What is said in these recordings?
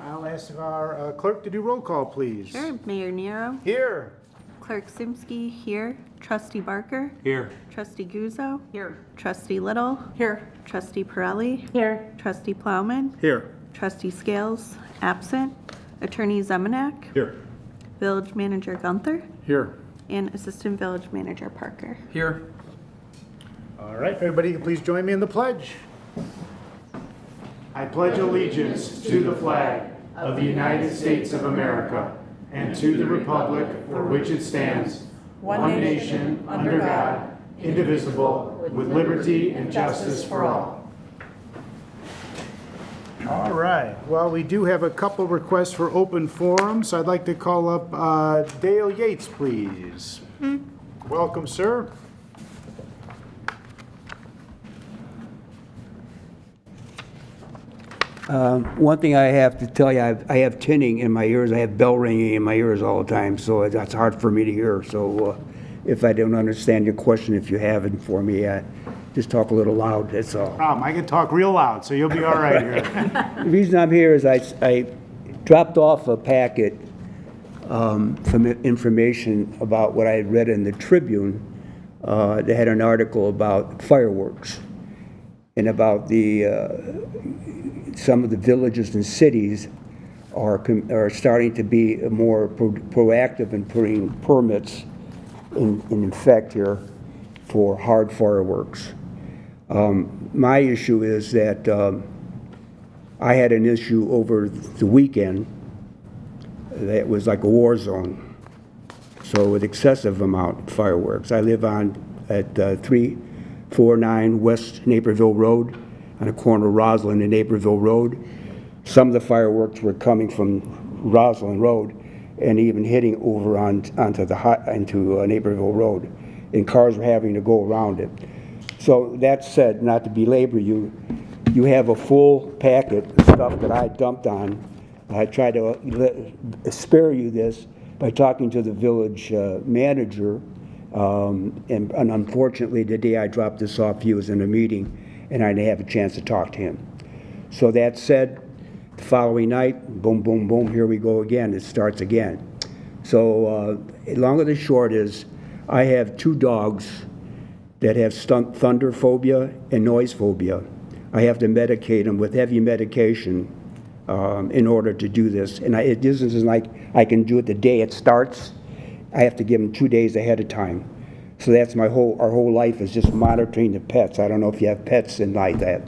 I'll ask our clerk to do roll call, please. Sure. Mayor Nero, Here. Clerk Simsky here, Trustee Barker, Here. Trustee Guzzo, here, Trustee Little, here, Trustee Pirelli, Here. Trustee Plowman, Here. Trustee Scales, absent, Attorney Zemanek, Here. Village Manager Gunther, Here. and Assistant Village Manager Parker. Here. All right, everybody, please join me in the pledge. I pledge allegiance to the flag of the United States of America and to the republic for which it stands, one nation, under God, indivisible, with liberty and justice for all. All right, well, we do have a couple requests for open forum, so I'd like to call up Dale Yates, please. Welcome, sir. One thing I have to tell you, I have tinning in my ears. I have bell ringing in my ears all the time, so that's hard for me to hear. So if I don't understand your question, if you have it for me, just talk a little loud, that's all. I can talk real loud, so you'll be all right here. The reason I'm here is I dropped off a packet from information about what I had read in the Tribune. They had an article about fireworks and about some of the villages and cities are starting to be more proactive in putting permits in effect here for hard fireworks. My issue is that I had an issue over the weekend that was like a war zone. So with excessive amount of fireworks. I live at 349 West Naperville Road, on the corner of Roslyn and Naperville Road. Some of the fireworks were coming from Roslyn Road and even hitting over into Naperville Road, and cars were having to go around it. So that said, not to belabor you, you have a full packet of stuff that I dumped on. I tried to spare you this by talking to the village manager, and unfortunately the day I dropped this off, he was in a meeting and I didn't have a chance to talk to him. So that said, the following night, boom, boom, boom, here we go again. It starts again. So long and the short is, I have 2 dogs that have thunder phobia and noise phobia. I have to medicate them with heavy medication in order to do this. And it isn't like I can do it the day it starts. I have to give them 2 days ahead of time. So that's our whole life is just monitoring the pets. I don't know if you have pets and like that.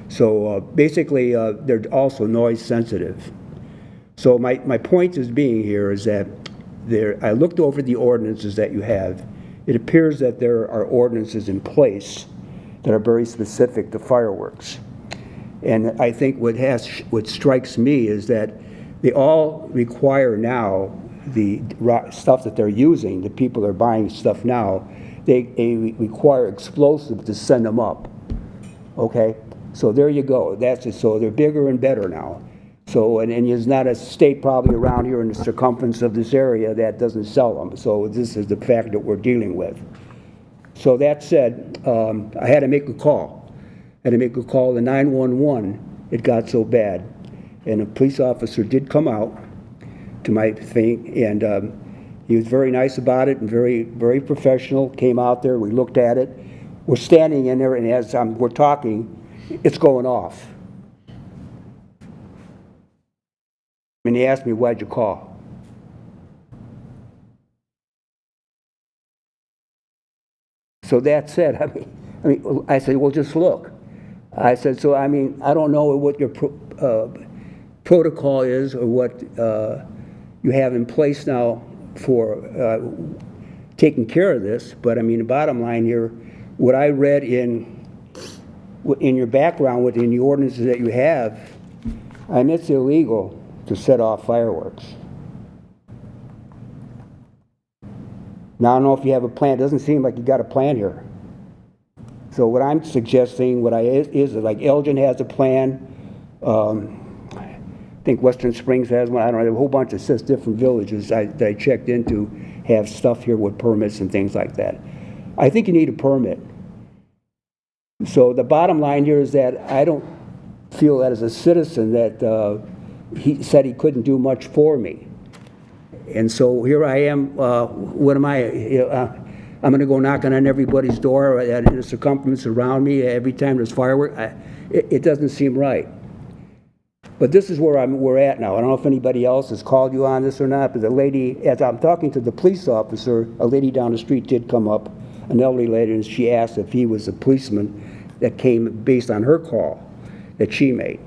So basically, they're also noise sensitive. So my point is being here is that I looked over the ordinances that you have. It appears that there are ordinances in place that are very specific to fireworks. And I think what strikes me is that they all require now the stuff that they're using, the people that are buying stuff now, they require explosives to send them up. Okay? So there you go. That's it. So they're bigger and better now. So, and there's not a state probably around here in the circumference of this area that doesn't sell them. So this is the fact that we're dealing with. So that said, I had to make a call. I had to make a call to 911. It got so bad. And a police officer did come out to my thing, and he was very nice about it and very, very professional. Came out there, we looked at it. We're standing in there, and as we're talking, it's going off. And he asked me, "Why'd you call?" So that said, I said, "Well, just look." I said, "So I don't know what your protocol is or what you have in place now for taking care of this, but the bottom line here, what I read in your background within the ordinances that you have, it's illegal to set off fireworks. Now, I don't know if you have a plan. It doesn't seem like you got a plan here. So what I'm suggesting, is like Elgin has a plan. I think Western Springs has one. I don't know, a whole bunch of 6 different villages that I checked into have stuff here with permits and things like that. I think you need a permit. So the bottom line here is that I don't feel that as a citizen that he said he couldn't do much for me. And so here I am, what am I, I'm going to go knocking on everybody's door in the circumference around me every time there's fireworks. It doesn't seem right. But this is where we're at now. I don't know if anybody else has called you on this or not, but the lady, as I'm talking to the police officer, a lady down the street did come up, an elderly lady, and she asked if he was a policeman that came based on her call that she made.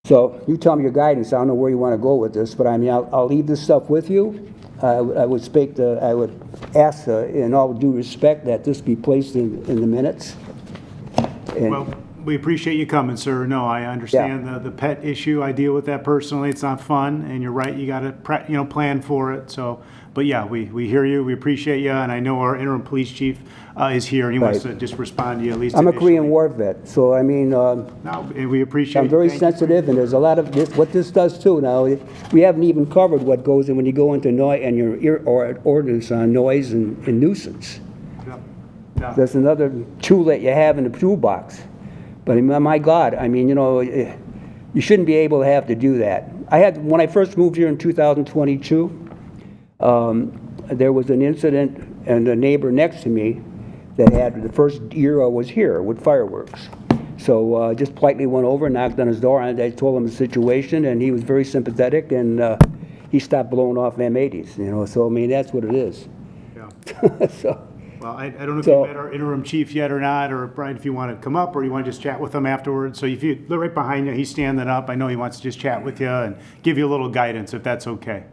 So you tell me your guidance. I don't know where you want to go with this, but I mean, I'll leave this stuff with you. I would ask, in all due respect, that this be placed in the minutes. And Well, we appreciate you coming, sir. No, I understand the pet issue. I deal with that personally. It's not fun, and you're right. You got to plan for it. So, but yeah, we hear you. We appreciate you, and I know our interim police chief is here, and he wants to just respond to you at least. I'm a initially. Korean War vet, so I mean, No, and we appreciate. I'm very thank you. sensitive, and there's a lot of this. What this does too. Now, we haven't even covered what goes in when you go into noise and your ordinance on noise and nuisance. Yeah. Yeah. That's another tool that you have in the toolbox. But my God, I mean, you shouldn't be able to have to do that. When I first moved here in 2022, there was an incident, and a neighbor next to me that had the first year I was here with fireworks. So just politely went over, knocked on his door, and I told him the situation, and he was very sympathetic, and he stopped blowing off M80s. So I mean, that's what it is. Yeah. So. Well, I don't know if you met our interim chief yet or not, or Brian, if you want to come up, or you want to just chat with him afterwards. So if you look right behind you, he's standing up. I know he wants to just chat with you and give you a little guidance, if that's okay.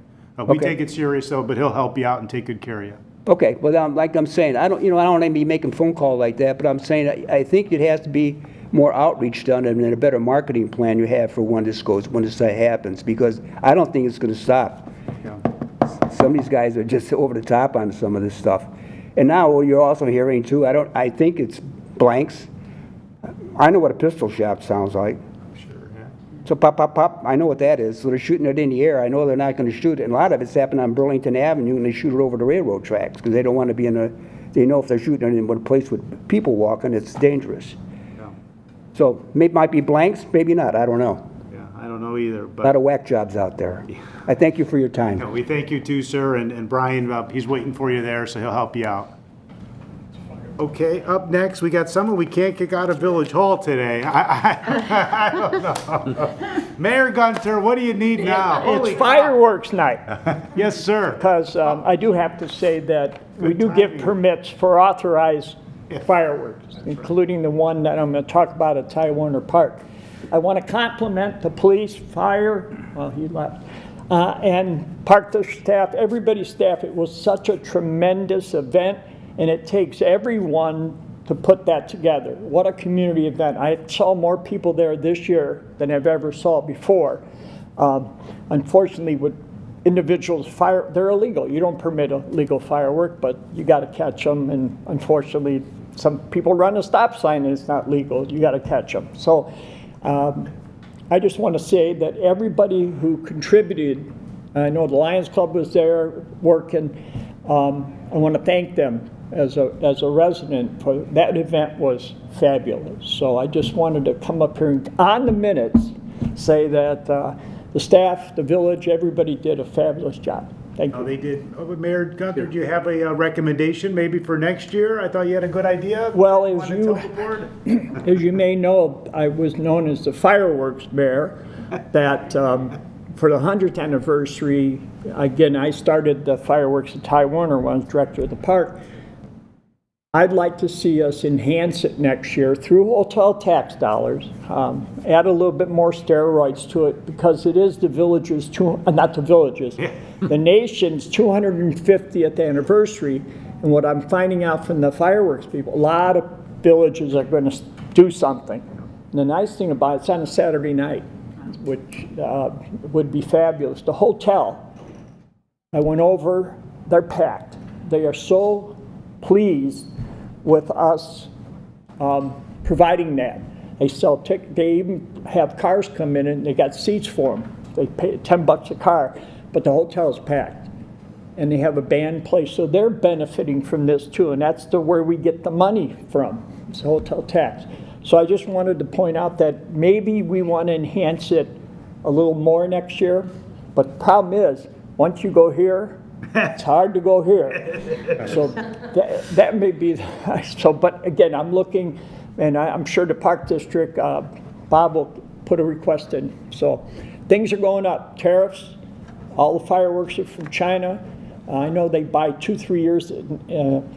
We take it serious though, but he'll help you out and take good care of you. Okay, well, like I'm saying, I don't want to be making phone call like that, but I'm saying I think it has to be more outreach done and a better marketing plan you have for when this happens, because I don't think it's going to stop. Yeah. Some of these guys are just over the top on some of this stuff. And now you're also hearing too, I think it's blanks. I know what a pistol shot sounds like. Sure, yeah. So pop, pop, pop, I know what that is. So they're shooting it in the air. I know they're not going to shoot it. And a lot of it's happened on Burlington Avenue, and they shoot it over the railroad tracks because they don't want to be they know if they're shooting it in a place with people walking, it's dangerous. Yeah. So might be blanks, maybe not, I don't know. Yeah, I don't know either. But A lot of whack jobs out there. I thank you for your time. no, we thank you too, sir, and Brian, he's waiting for you there, so he'll help you out. Okay, up next, we got someone we can't kick out of Village Hall today. I don't know. Mayor Gunter, what do you need now? Holy It's cow. fireworks night, Yes, sir. because I do have to say that we do timing. give permits for authorized fireworks, including the one that I'm going to talk about at Ty Warner Park. I want to compliment the police, fire, well, he left, and park staff, everybody's staff. It was such a tremendous event, and it takes everyone to put that together. What a community event. I saw more people there this year than I've ever saw before. Unfortunately, with individuals, they're illegal. You don't permit a legal firework, but you got to catch them, and unfortunately, some people run a stop sign and it's not legal. You got to catch them. So I just want to say that everybody who contributed, I know the Lions Club was there working, I want to thank them as a resident. For that event was fabulous. So I just wanted to come up here and on the minutes say that the staff, the village, everybody did a fabulous job. Thank Oh, you. they did. Oh, but Mayor Gunter, do you have a recommendation maybe for next year? I thought you had a good idea. Well, You as wanna you- tell the board? As you may know, I was known as the fireworks mayor, that for the 100th anniversary, again, I started the fireworks at Ty Warner when I was director of the park. I'd like to see us enhance it next year through hotel tax dollars, add a little bit more steroids to it, because it is the village's, not the village's, the nation's 250th anniversary. And what I'm finding out from the fireworks people, a lot of villages are going to do something. And the nice thing about it's on a Saturday night, which would be fabulous. The hotel, I went over, they're packed. They are so pleased with us providing that. They sell tickets, they even have cars come in and they got seats for them. They pay $10 a car, but the hotel's packed. And they have a band play, so they're benefiting from this too, and that's where we get the money from, it's hotel tax. So I just wanted to point out that maybe we want to enhance it a little more next year. But the problem is, once you go here, it's hard to go here. So that may be, so, but again, I'm looking, and I'm sure the Park District, Bob will put a request in. So things are going up. Tariffs, all the fireworks are from China. I know they buy 2-3 years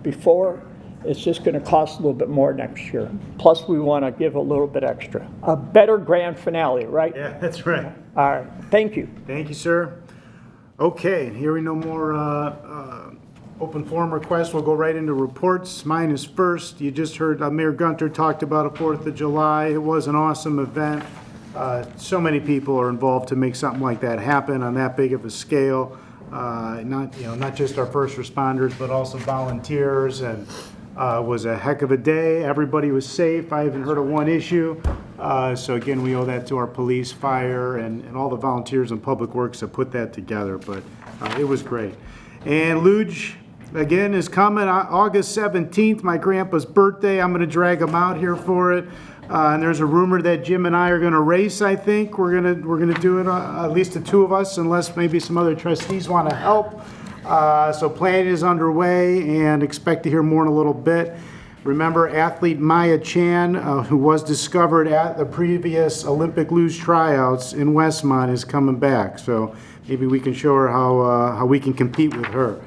before. It's just going to cost a little bit more next year. Plus, we want to give a little bit extra. A better grand finale, right? Yeah, that's right. All right. Thank you. Thank you, sir. Okay, hearing no more open forum requests, we'll go right into reports. Mine is first. You just heard Mayor Gunter talked about a 4th of July. It was an awesome event. So many people are involved to make something like that happen on that big of a scale. Not just our first responders, but also volunteers, and was a heck of a day. Everybody was safe. I haven't heard of one issue. So again, we owe that to our police, fire, and all the volunteers and public works that put that together. But it was great. And Luge, again, is coming August 17th, my grandpa's birthday. I'm going to drag him out here for it. And there's a rumor that Jim and I are going to race. I think we're gonna do it. At least the two of us, unless maybe some other trustees want to help. So planning is underway, and expect to hear more in a little bit. Remember, athlete Maya Chan, who was discovered at the previous Olympic luge tryouts in Westmont, is coming back. So maybe we can show her how we can compete with her.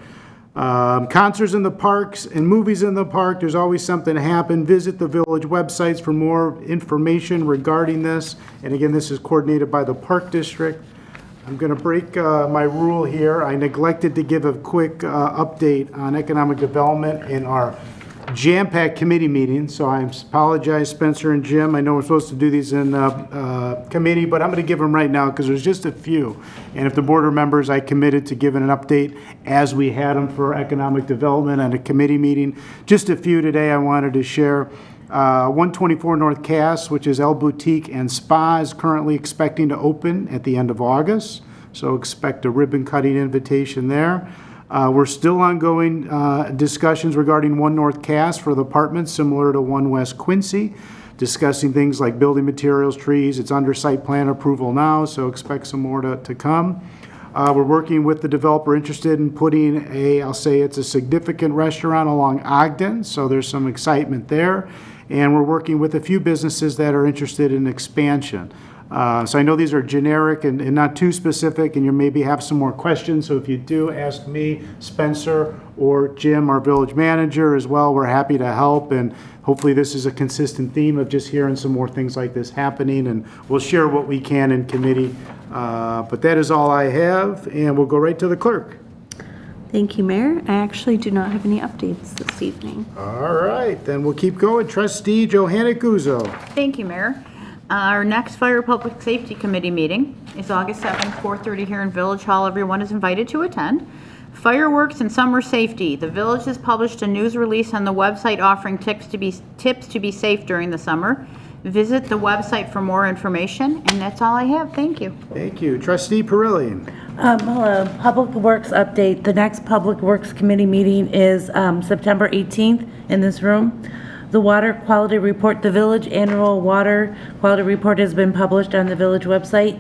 Concerts in the parks and movies in the park, there's always something to happen. Visit the village websites for more information regarding this. And again, this is coordinated by the Park District. I'm going to break my rule here. I neglected to give a quick update on economic development in our jam-packed committee meeting, so I apologize, Spencer and Jim. I know we're supposed to do these in committee, but I'm going to give them right now because there's just a few. And if the board remembers, I committed to giving an update as we had them for economic development at a committee meeting. Just a few today I wanted to share. 124 North Cass, which is El Boutique and Spa, is currently expecting to open at the end of August, so expect a ribbon cutting invitation there. We're still ongoing discussions regarding 1 North Cass for the apartments, similar to 1 West Quincy, discussing things like building materials, trees. It's under site plan approval now, so expect some more to come. We're working with the developer interested in putting I'll say it's a significant restaurant along Ogden, so there's some excitement there. And we're working with a few businesses that are interested in expansion. So I know these are generic and not too specific, and you maybe have some more questions. So if you do, ask me, Spencer, or Jim, our village manager, as well. We're happy to help, and hopefully this is a consistent theme of just hearing some more things like this happening, and we'll share what we can in committee. But that is all I have, and we'll go right to the clerk. Thank you, Mayor. I actually do not have any updates this evening. All right, then we'll keep going. Trustee Johanna Guzzo. Thank you, Mayor. Our next Fire Public Safety Committee meeting is August 7th, 4:30 here in Village Hall. Everyone is invited to attend. Fireworks and summer safety. The village has published a news release on the website offering tips to be safe during the summer. Visit the website for more information, and that's all I have. Thank you. Thank you. Trustee Perilli. Hello, Public Works update. The next Public Works Committee meeting is September 18th in this room. The Water Quality Report, the Village Annual Water Quality Report has been published on the Village website,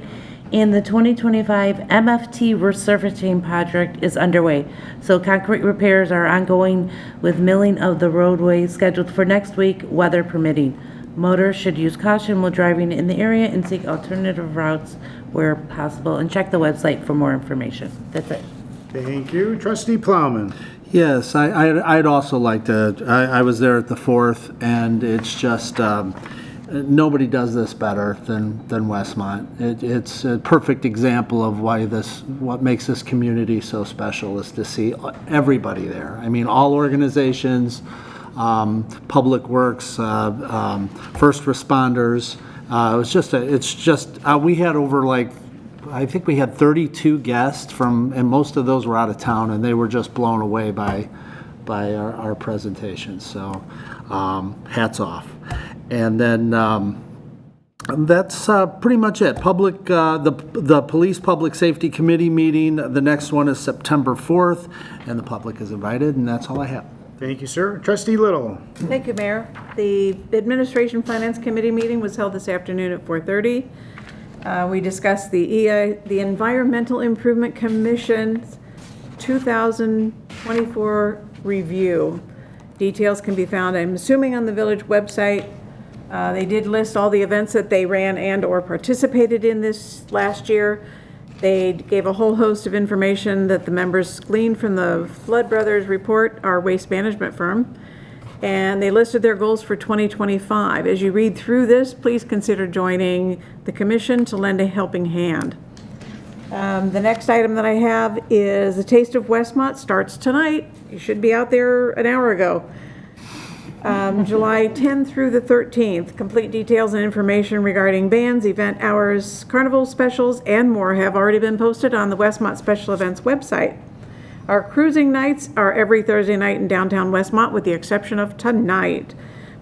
and the 2025 MFT resurfacing project is underway. So concrete repairs are ongoing with milling of the roadway scheduled for next week, weather permitting. Motorists should use caution while driving in the area and seek alternative routes where possible, and check the website for more information. That's it. Thank you. Trustee Plowman. Yes, I'd also like to, I was there at the 4th, and it's just, nobody does this better than Westmont. It's a perfect example of what makes this community so special, is to see everybody there. I mean, all organizations, public works, first responders. We had over I think we had 32 guests and most of those were out of town, and they were just blown away by our presentation. So hats off. And then that's pretty much it. The Police Public Safety Committee meeting, the next one is September 4th, and the public is invited, and that's all I have. Thank you, sir. Trustee Little. Thank you, Mayor. The Administration Finance Committee meeting was held this afternoon at 4:30. We discussed the Environmental Improvement Commission's 2024 review. Details can be found, I'm assuming, on the village website. They did list all the events that they ran and/or participated in this last year. They gave a whole host of information that the members gleaned from the Flood Brothers report, our waste management firm, and they listed their goals for 2025. As you read through this, please consider joining the commission to lend a helping hand. The next item that I have is the Taste of Westmont starts tonight. You should be out there an hour ago. July 10th through the 13th. Complete details and information regarding bands, event hours, carnival specials, and more have already been posted on the Westmont Special Events website. Our cruising nights are every Thursday night in downtown Westmont, with the exception of tonight.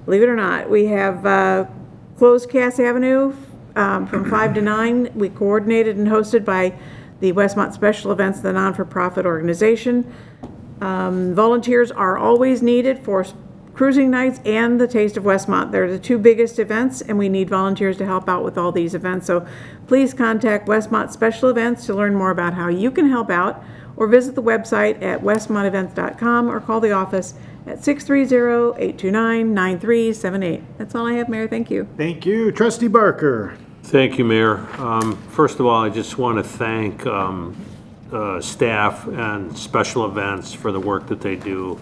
Believe it or not, we have closed Cass Avenue from 5 to 9. We coordinated and hosted by the Westmont Special Events, the non-for-profit organization. Volunteers are always needed for cruising nights and the Taste of Westmont. They're the two biggest events, and we need volunteers to help out with all these events. So please contact Westmont Special Events to learn more about how you can help out, or visit the website at westmontevents.com, or call the office at 630-829-9378. That's all I have, Mayor. Thank you. Thank you. Trustee Barker. Thank you, Mayor. First of all, I just want to thank staff and special events for the work that they do.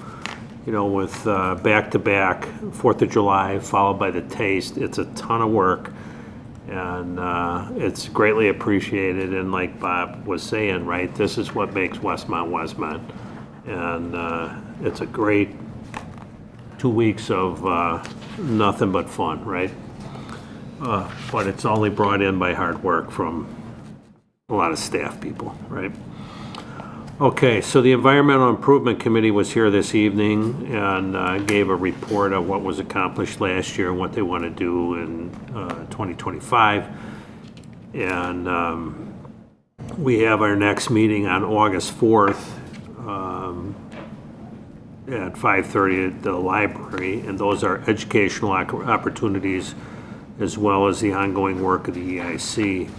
You know, with back-to-back 4th of July followed by the Taste, it's a ton of work, and it's greatly appreciated. And like Bob was saying, right, this is what makes Westmont Westmont, and it's a great 2 weeks of nothing but fun, right? But it's only brought in by hard work from a lot of staff people, right? Okay, so the Environmental Improvement Committee was here this evening and gave a report of what was accomplished last year and what they want to do in 2025. And we have our next meeting on August 4th at 5:30 at the library, and those are educational opportunities as well as the ongoing work of the EIC.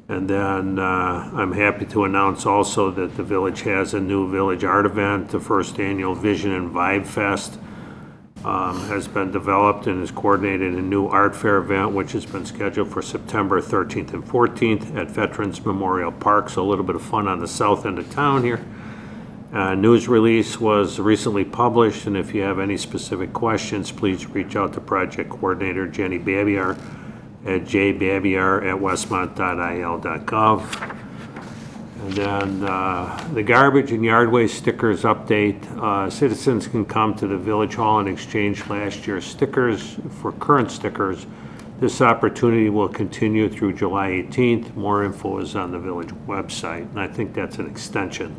And then I'm happy to announce also that the village has a new village art event. The first annual Vision and Vibe Fest has been developed and is coordinated a new art fair event, which has been scheduled for September 13th and 14th at Veterans Memorial Park. So a little bit of fun on the south end of town here. News release was recently published, and if you have any specific questions, please reach out to project coordinator Jenny Babiar at jbabiar@westmont.il.gov. And then the garbage and yard waste stickers update. Citizens can come to the Village Hall and exchange last year's stickers for current stickers. This opportunity will continue through July 18th. More info is on the village website, and I think that's an extension.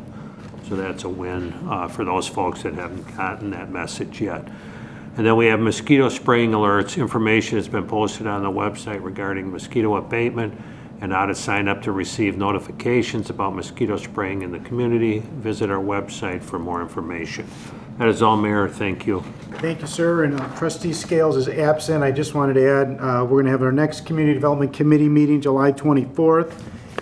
So that's a win for those folks that haven't gotten that message yet. And then we have mosquito spraying alerts. Information has been posted on the website regarding mosquito abatement and how to sign up to receive notifications about mosquito spraying in the community. Visit our website for more information. That is all, Mayor. Thank you. Thank you, sir. And Trustee Scales is absent. I just wanted to add, we're going to have our next Community Development Committee meeting July 24th.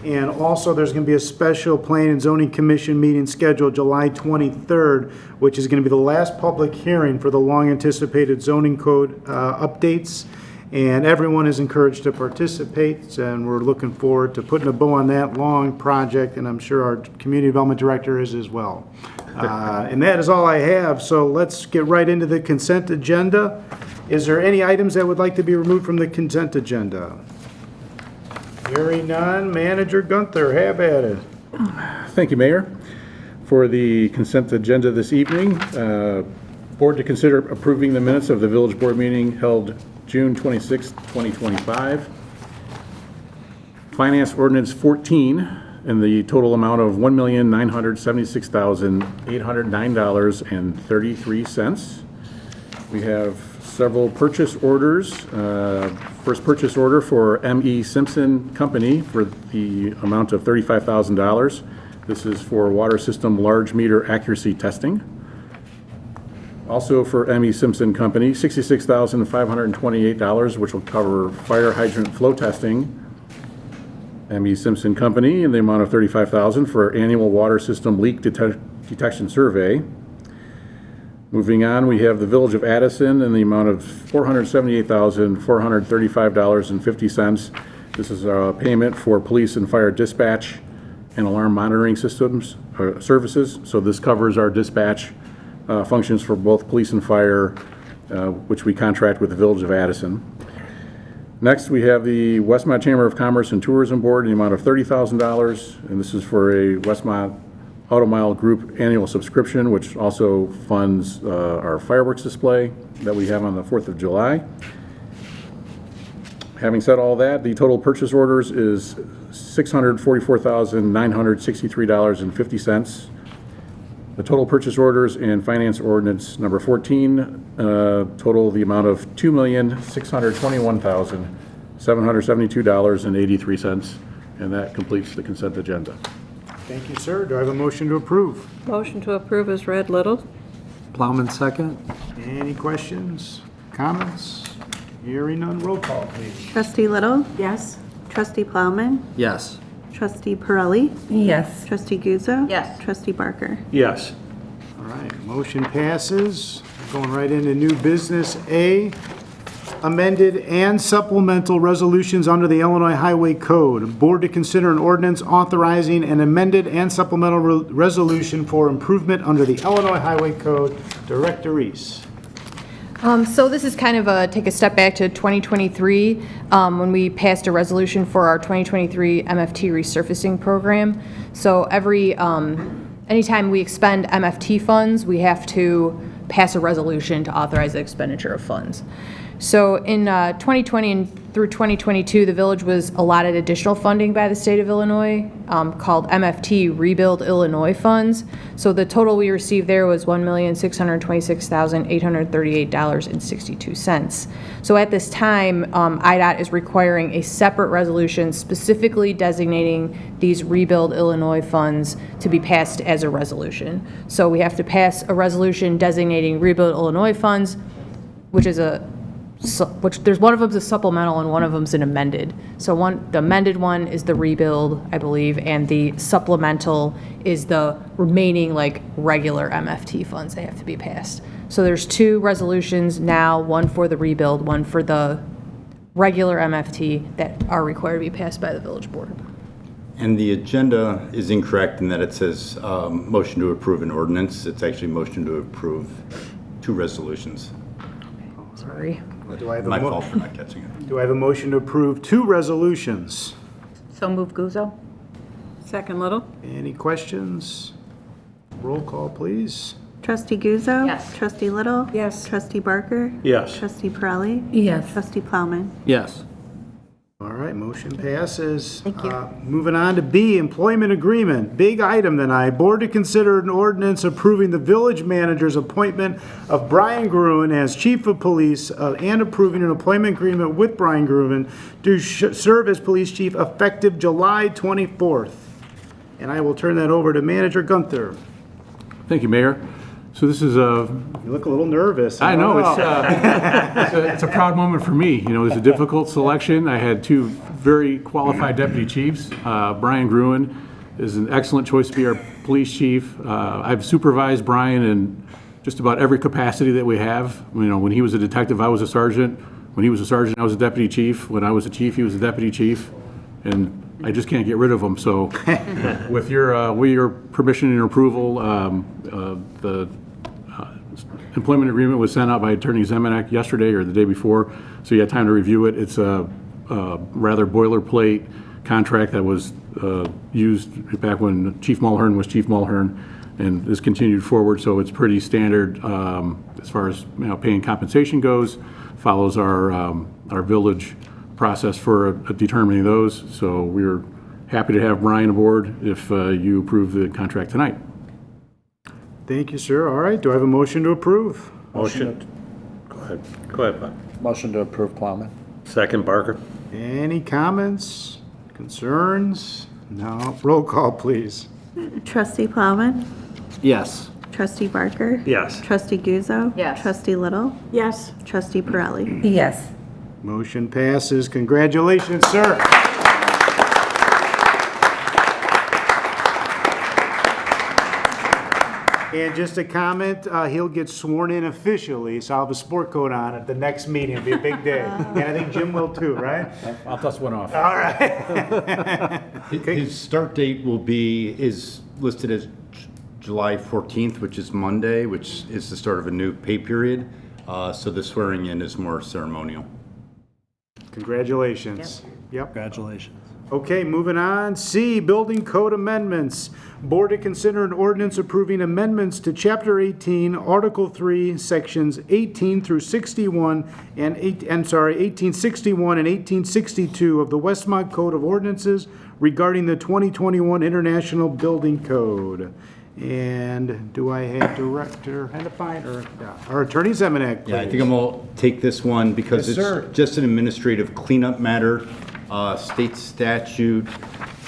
And also, there's going to be a special Planning and Zoning Commission meeting scheduled July 23rd, which is going to be the last public hearing for the long-anticipated zoning code updates. And everyone is encouraged to participate, and we're looking forward to putting a bow on that long project, and I'm sure our Community Development Director is as well. And that is all I have, so let's get right into the consent agenda. Is there any items that would like to be removed from the consent agenda? Hearing none, Manager Gunther, have at it. Thank you, Mayor. For the consent agenda this evening, Board to consider approving the minutes of the Village Board meeting held June 26, 2025. Finance Ordinance 14 in the total amount of $1,976,809.33. We have several purchase orders. First purchase order for M.E. Simpson Company for the amount of $35,000. This is for water system large meter accuracy testing. Also for M.E. Simpson Company, $66,528, which will cover fire hydrant flow testing. M.E. Simpson Company in the amount of $35,000 for annual water system leak detection survey. Moving on, we have the Village of Addison in the amount of $478,435.50. This is a payment for police and fire dispatch and alarm monitoring systems services. So this covers our dispatch functions for both police and fire, which we contract with the Village of Addison. Next, we have the Westmont Chamber of Commerce and Tourism Board in the amount of $30,000, and this is for a Westmont Auto Mile Group annual subscription, which also funds our fireworks display that we have on the 4th of July. Having said all that, the total purchase orders is $644,963.50. The total purchase orders and finance ordinance number 14 total the amount of $2,621,772.83, and that completes the consent agenda. Thank you, sir. Do I have a motion to approve? Motion to approve is read, Little. Plowman second? Any questions, comments? Hearing none, roll call, please. Trustee Little? Yes. Trustee Plowman? Yes. Trustee Pirelli? Yes. Trustee Guzzo? Yes. Trustee Barker? Yes. All right, motion passes. Going right into new business A, amended and supplemental resolutions under the Illinois Highway Code. Board to consider an ordinance authorizing an amended and supplemental resolution for improvement under the Illinois Highway Code. Director Reese. So this is kind of take a step back to 2023, when we passed a resolution for our 2023 MFT resurfacing program. So anytime we expend MFT funds, we have to pass a resolution to authorize the expenditure of funds. So in 2020 and through 2022, the village was allotted additional funding by the state of Illinois called MFT Rebuild Illinois Funds. So the total we received there was $1,626,838.62. So at this time, IDOT is requiring a separate resolution specifically designating these Rebuild Illinois funds to be passed as a resolution. So we have to pass a resolution designating Rebuild Illinois funds, which there's one of them's a supplemental and one of them's an amended. So the amended one is the rebuild, I believe, and the supplemental is the remaining regular MFT funds that have to be passed. So there's two resolutions now, one for the rebuild, one for the regular MFT that are required to be passed by the village board. And the agenda is incorrect in that it says motion to approve an ordinance. It's actually motion to approve two resolutions. Sorry. Do I have My fault for not catching it. Do I have a motion to approve two resolutions? So move Guzzo? Second, Little. Any questions? Roll call, please. Trustee Guzzo? Yes. Trustee Little? Yes. Trustee Barker? Yes. Trustee Pirelli? Yes. Trustee Plowman? Yes. All right, motion passes. Thank you. Moving on to B, employment agreement. Big item tonight. Board to consider an ordinance approving the village manager's appointment of Brian Gruen as chief of police and approving an employment agreement with Brian Gruen to serve as police chief effective July 24th. And I will turn that over to Manager Gunther. Thank you, Mayor. So this is a You look a little nervous. I know, it's a proud moment for me. You know, it was a difficult selection. I had two very qualified deputy chiefs. Brian Gruen is an excellent choice to be our police chief. I've supervised Brian in just about every capacity that we have. You know, when he was a detective, I was a sergeant. When he was a sergeant, I was a deputy chief. When I was a chief, he was a deputy chief. And I just can't get rid of him. So with your permission and approval, the employment agreement was sent out by Attorney Zemanek yesterday or the day before, so you had time to review it. It's a rather boilerplate contract that was used back when Chief Mulhern was Chief Mulhern, and is continued forward, so it's pretty standard as far as paying compensation goes, follows our village process for determining those, so we're happy to have Brian aboard if you approve the contract tonight. Thank you, sir. All right, do I have a motion to approve? Motion. Go ahead, Bob. Motion to approve Plowman. Second, Barker. Any comments, concerns? No. Roll call, please. Trustee Plowman? Yes. Trustee Barker? Yes. Trustee Guzzo? Yes. Trustee Little? Yes. Trustee Pirelli? Yes. Motion passes. Congratulations, sir. And just a comment, he'll get sworn in officially, so I'll have a sport coat on at the next meeting. It'll be a big day. And I think Jim will too, right? I'll dust one off. All right. His start date is listed as July 14th, which is Monday, which is the start of a new pay period. So the swearing in is more ceremonial. Congratulations. Yep. Congratulations. Okay, moving on. C, Building Code Amendments. Board to consider an ordinance approving amendments to Chapter 18, Article 3, Sections 18 through 61 and 1861 and 1862 of the Westmont Code of Ordinances regarding the 2021 International Building Code. And do I have Director Hennepin or our Attorney Zemanek, please? Yeah, I think I'm going to take this one because Yes, sir. it's just an administrative cleanup matter. State statute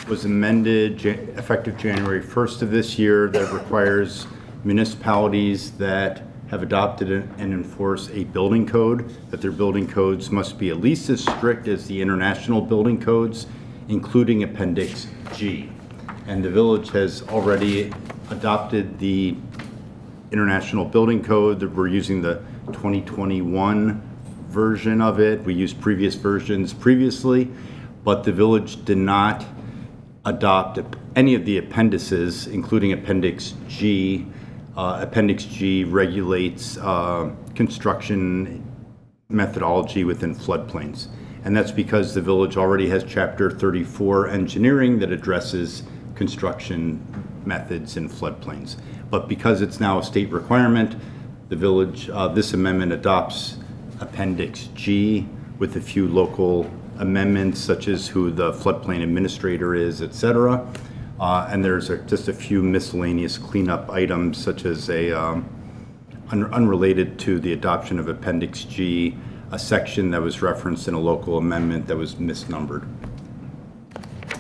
was amended effective January 1st of this year that requires municipalities that have adopted and enforce a building code, that their building codes must be at least as strict as the international building codes, including Appendix G. And the village has already adopted the International Building Code. That we're using the 2021 version of it. We used previous versions previously, but the village did not adopt any of the appendices, including Appendix G. Appendix G regulates construction methodology within floodplains. And that's because the village already has Chapter 34 engineering that addresses construction methods in floodplains. But because it's now a state requirement, the village, this amendment adopts Appendix G with a few local amendments such as who the floodplain administrator is, et cetera. And there's just a few miscellaneous cleanup items such as unrelated to the adoption of Appendix G, a section that was referenced in a local amendment that was misnumbered.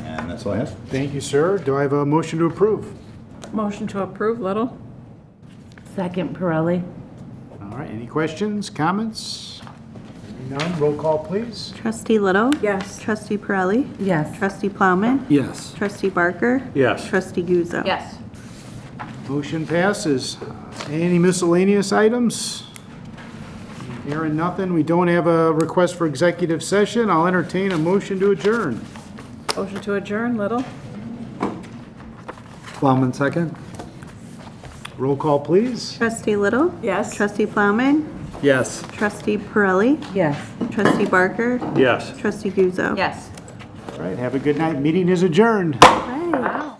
And that's all I have. Thank you, sir. Do I have a motion to approve? Motion to approve, Little? Second, Pirelli. All right, any questions, comments? None, roll call, please. Trustee Little? Yes. Trustee Pirelli? Yes. Trustee Plowman? Yes. Trustee Barker? Yes. Trustee Guzzo? Yes. Motion passes. Any miscellaneous items? Hearing nothing, we don't have a request for executive session. I'll entertain a motion to adjourn. Motion to adjourn, Little? Plowman second? Roll call, please. Trustee Little? Yes. Trustee Plowman? Yes. Trustee Pirelli? Yes. Trustee Barker? Yes. Trustee Guzzo? Yes. All right, have a good night. Meeting is adjourned. Hey. Wow.